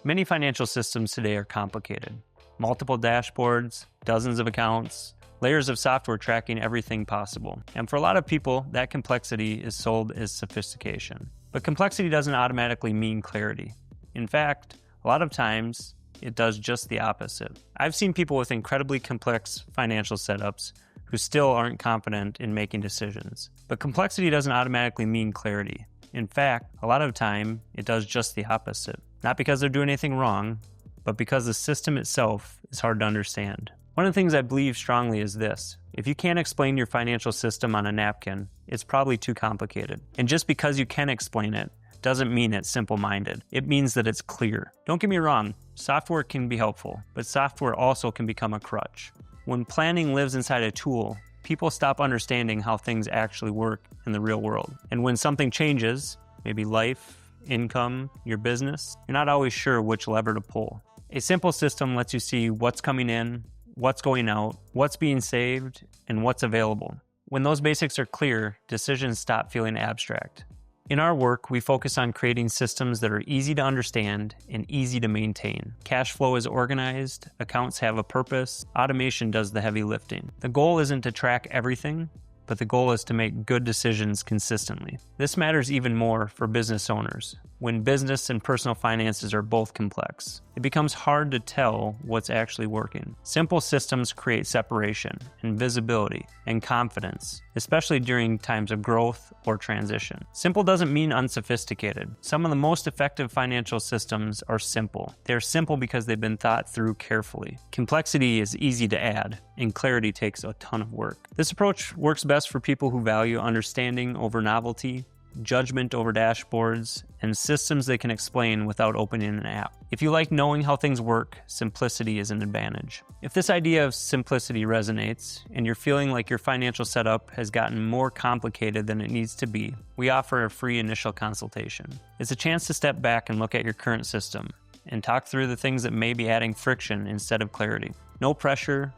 Many financial systems today are complicated. Multiple dashboards, dozens of accounts, layers of software tracking everything possible. And for a lot of people, that complexity is sold as sophistication. But complexity doesn't automatically mean clarity. In fact, a lot of times, it does just the opposite. I've seen people with incredibly complex financial setups who still aren't confident in making decisions. But complexity doesn't automatically mean clarity. In fact, a lot of time, it does just the opposite. Not because they're doing anything wrong, but because the system itself is hard to understand. One of the things I believe strongly is this: if you can't explain your financial system on a napkin, it's probably too complicated. And just because you can explain it, doesn't mean it's simple-minded. It means that it's clear. Don't get me wrong, software can be helpful, but software also can become a crutch. When planning lives inside a tool, people stop understanding how things actually work in the real world. And when something changes, maybe life, income, your business, you're not always sure which lever to pull. A simple system lets you see what's coming in, what's going out, what's being saved, and what's available. When those basics are clear, decisions stop feeling abstract. In our work, we focus on creating systems that are easy to understand and easy to maintain. Cash flow is organized, accounts have a purpose, automation does the heavy lifting. The goal isn't to track everything, but the goal is to make good decisions consistently. This matters even more for business owners. When business and personal finances are both complex, it becomes hard to tell what's actually working. Simple systems create separation and visibility and confidence, especially during times of growth or transition. Simple doesn't mean unsophisticated. Some of the most effective financial systems are simple. They're simple because they've been thought through carefully. Complexity is easy to add, and clarity takes a ton of work. This approach works best for people who value understanding over novelty, judgment over dashboards, and systems they can explain without opening an app. If you like knowing how things work, simplicity is an advantage. If this idea of simplicity resonates, and you're feeling like your financial setup has gotten more complicated than it needs to be, we offer a free initial consultation. It's a chance to step back and look at your current system, and talk through the things that may be adding friction instead of clarity. No pressure,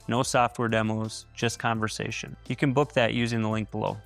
no software demos, just conversation. You can book that using the link below.